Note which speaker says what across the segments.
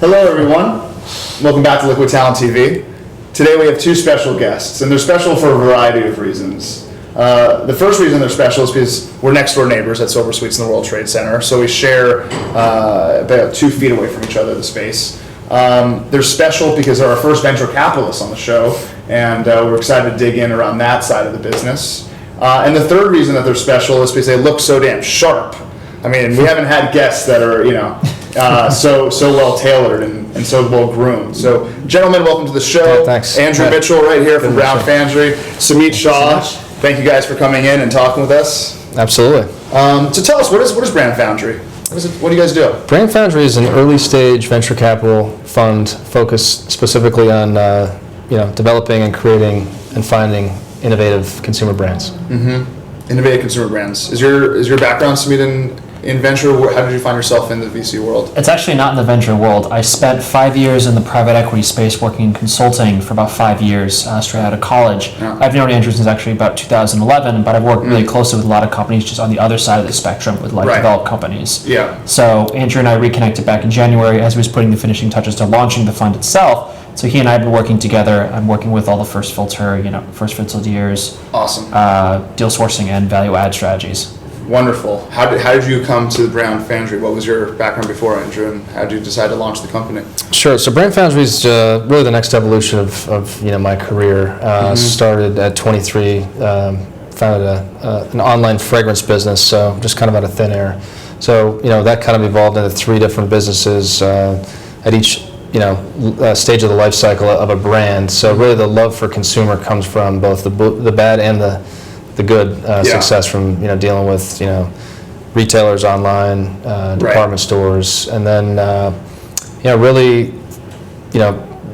Speaker 1: Hello, everyone. Welcome back to Liquid Talent TV. Today we have two special guests, and they're special for a variety of reasons. The first reason they're special is because we're next door neighbors at Silver Suites in the World Trade Center, so we share about 2 feet away from each other the space. They're special because they're our first venture capitalists on the show, and we're excited to dig in around that side of the business. And the third reason that they're special is because they look so damn sharp. I mean, we haven't had guests that are, so well tailored and so well groomed. So, gentlemen, welcome to the show.
Speaker 2: Yeah, thanks.
Speaker 1: Andrew Mitchell, right here from Brown Foundry. Sumeet, Shah. Thank you guys for coming in and talking with us.
Speaker 2: Absolutely.
Speaker 1: So tell us, what is Brown Foundry? What do you guys do?
Speaker 2: Brown Foundry is an early stage venture capital fund focused specifically on developing and creating and finding innovative consumer brands.
Speaker 1: Mm-hmm. Innovative consumer brands. Is your background, Sumeet, in venture? How did you find yourself in the VC world?
Speaker 3: It's actually not in the venture world. I spent 5 years in the private equity space working in consulting for about 5 years straight out of college.
Speaker 1: Yeah.
Speaker 3: I've known Andrew since actually about 2011, but I've worked really closely with a lot of companies just on the other side of the spectrum with developed companies.
Speaker 1: Yeah.
Speaker 3: So Andrew and I reconnected back in January as he was putting the finishing touches to launching the fund itself. So he and I have been working together. I'm working with all the first filter deals,
Speaker 1: Awesome.
Speaker 3: Deal sourcing and value add strategies.
Speaker 1: Wonderful. How did you come to Brown Foundry? What was your background before, Andrew, and how did you decide to launch the company?
Speaker 2: Sure. So Brown Foundry is really the next evolution of my career. Started at 23, founded an online fragrance business, so just kind of out of thin air. So that kind of evolved into 3 different businesses at each stage of the life cycle of a brand. So really the love for consumer comes from both the bad and the good success from dealing with retailers online, department stores, and then really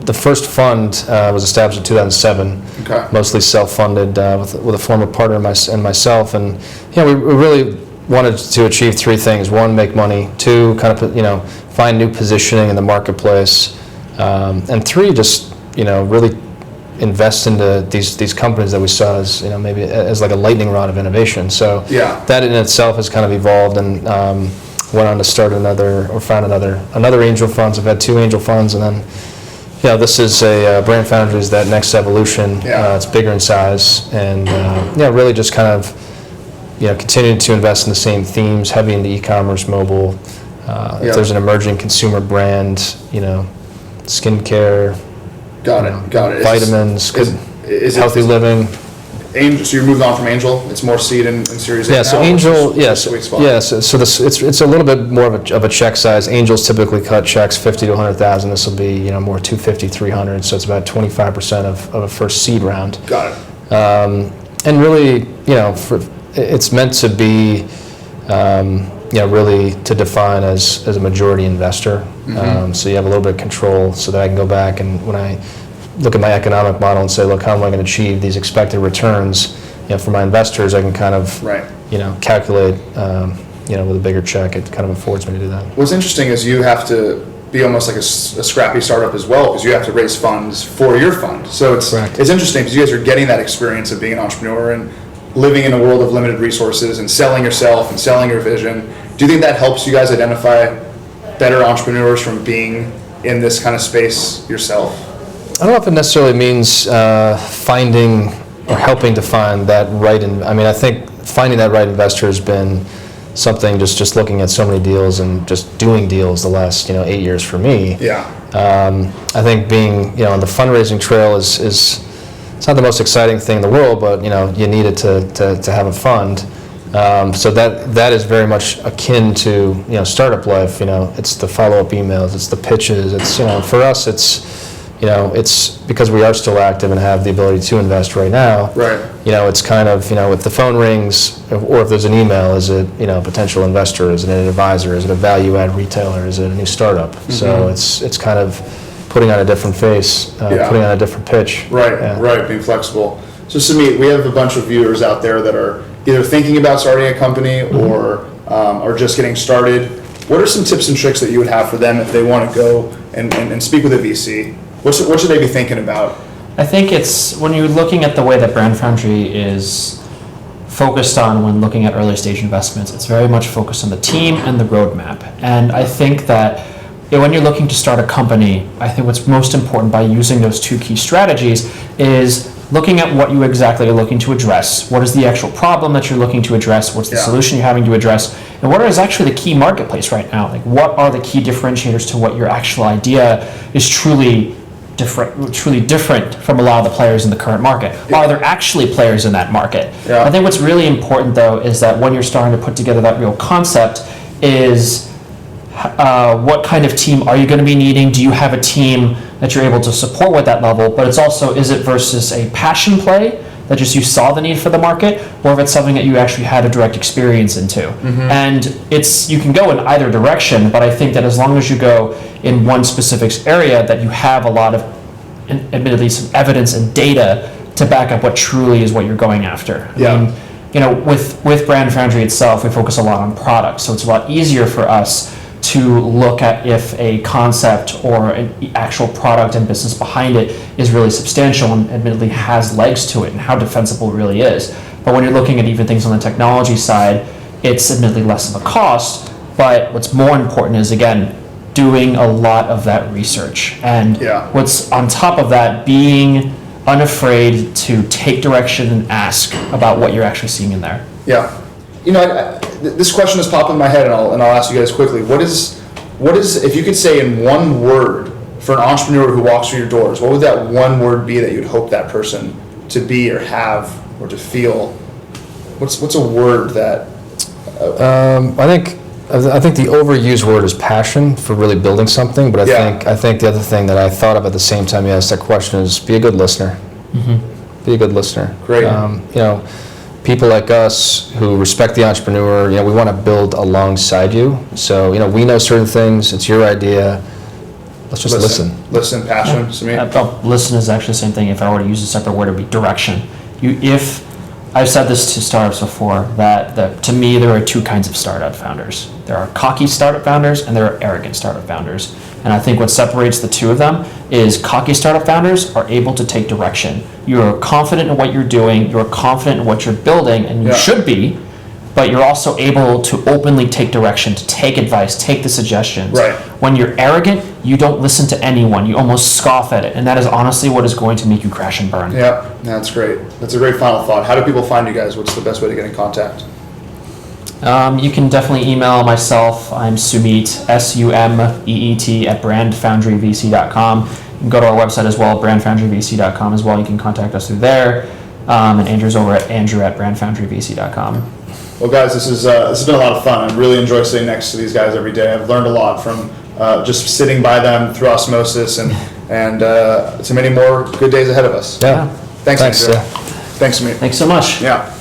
Speaker 2: the first fund was established in 2007.
Speaker 1: Okay.
Speaker 2: Mostly self-funded with a former partner and myself, and we really wanted to achieve 3 things: 1, make money; 2, kind of find new positioning in the marketplace; and 3, just really invest into these companies that we saw as maybe as like a lightning rod of innovation. So that in itself has kind of evolved, and went on to start found another angel funds. I've had 2 angel funds, and then this is Brand Foundry is that next evolution. It's bigger in size, and really just kind of continuing to invest in the same themes, heavy into e-commerce, mobile. If there's an emerging consumer brand, skincare.
Speaker 1: Got it.
Speaker 2: Vitamins, healthy living.
Speaker 1: Angel, so you moved on from Angel. It's more seed and Series A.
Speaker 2: Yeah, so
Speaker 1: now,
Speaker 2: Angel,
Speaker 1: sweet spot?
Speaker 2: So this it's a little bit more of a check size. Angels typically cut checks 50 to 100,000. This will be more 250, 300. So it's about 25% of a first seed round.
Speaker 1: Got it.
Speaker 2: And really, it's meant to be, really to define as a majority investor. So you have a little bit of control, so that I can go back and when I look at my economic model and say, look, how am I going to achieve these expected returns? For my investors, I can kind of, calculate, with a bigger check. It kind of affords me to do that.
Speaker 1: What's interesting is you have to be almost like a scrappy startup as well, because you have to raise funds for your fund. So it's interesting because you guys are getting that experience of being an entrepreneur and living in a world of limited resources and selling yourself and selling your vision. Do you think that helps you guys identify better entrepreneurs from being in this kind of space yourself?
Speaker 2: I don't know if it necessarily means finding or helping to find that right. I think finding that right investor has been something just looking at so many deals and just doing deals the last 8 years for me.
Speaker 1: Yeah.
Speaker 2: I think being on the fundraising trail is it's not the most exciting thing in the world, but you need it to have a fund. So that is very much akin to startup life. It's the follow-up emails, it's the pitches. It's for us it's because we are still active and have the ability to invest right now.
Speaker 1: Right.
Speaker 2: It's kind of if the phone rings or if there's an email, is it a potential investor? Is it an advisor? Is it a value-add retailer? Is it a new startup? So it's kind of putting on a different face, putting on a different pitch.
Speaker 1: Right, being flexible. So Sumeet, we have a bunch of viewers out there that are either thinking about starting a company or are just getting started. What are some tips and tricks that you would have for them if they want to go and speak with a VC? What should they be thinking about?
Speaker 3: I think it's when you're looking at the way that Brand Foundry is focused on when looking at early stage investments, it's very much focused on the team and the roadmap. And I think that when you're looking to start a company, I think what's most important by using those two key strategies is looking at what you exactly are looking to address. What is the actual problem that you're looking to address? What's the solution you're having to address? And what is actually the key marketplace right now? Like, what are the key differentiators to what your actual idea is truly different from a lot of the players in the current market? Are there actually players in that market? I think what's really important, though, is that when you're starting to put together that real concept is what kind of team are you going to be needing? Do you have a team that you're able to support with that level? But it's also, is it versus a passion play that just you saw the need for the market, or if it's something that you actually had a direct experience into? And you can go in either direction, but I think that as long as you go in one specific area, that you have a lot of, admittedly, some evidence and data to back up what truly is what you're going after. I mean, with Brand Foundry itself, we focus a lot on products, so it's a lot easier for us to look at if a concept or an actual product and business behind it is really substantial and admittedly has legs to it and how defensible it really is. But when you're looking at even things on the technology side, it's admittedly less of a cost, but what's more important is, again, doing a lot of that research. And what's on top of that, being unafraid to take direction and ask about what you're actually seeing in there.
Speaker 1: This question has popped in my head, and I'll ask you guys quickly. What is, if you could say in one word for an entrepreneur who walks through your doors, what would that one word be that you'd hope that person to be or have or to feel? What's a word that?
Speaker 2: I think the overused word is passion for really building something. But I think the other thing that I thought of at the same time you asked that question is be a good listener. Be a good listener.
Speaker 1: Great.
Speaker 2: People like us who respect the entrepreneur, we want to build alongside you. So, we know certain things. It's your idea. Let's just listen.
Speaker 1: Listen, passion. Sumeet?
Speaker 3: Listen is actually the same thing. If I were to use a separate word, it would be direction. I've said this to startups before, that to me there are two kinds of startup founders. There are cocky startup founders and there are arrogant startup founders. And I think what separates the two of them is cocky startup founders are able to take direction. You're confident in what you're doing, you're confident in what you're building, and you should be, but you're also able to openly take direction, to take advice, take the suggestions.
Speaker 1: Right.
Speaker 3: When you're arrogant, you don't listen to anyone. You almost scoff at it, and that is honestly what is going to make you crash and burn.
Speaker 1: Yeah, that's great. That's a great final thought. How do people find you guys? What's the best way to get in contact?
Speaker 3: You can definitely email myself. I'm Sumeet, Sumeet, at brandfoundryvc.com. You can go to our website as well, brandfoundryvc.com as well. You can contact us through there. And Andrew's over at brandfoundryvc.com.
Speaker 1: Well, guys, this has been a lot of fun. I really enjoy sitting next to these guys every day. I've learned a lot from just sitting by them through osmosis, and to many more good days ahead of us.
Speaker 2: Yeah.
Speaker 1: Thanks, Andrew.
Speaker 2: Yeah.
Speaker 1: Thanks, Sumeet.
Speaker 3: Thanks so much.
Speaker 1: Yeah.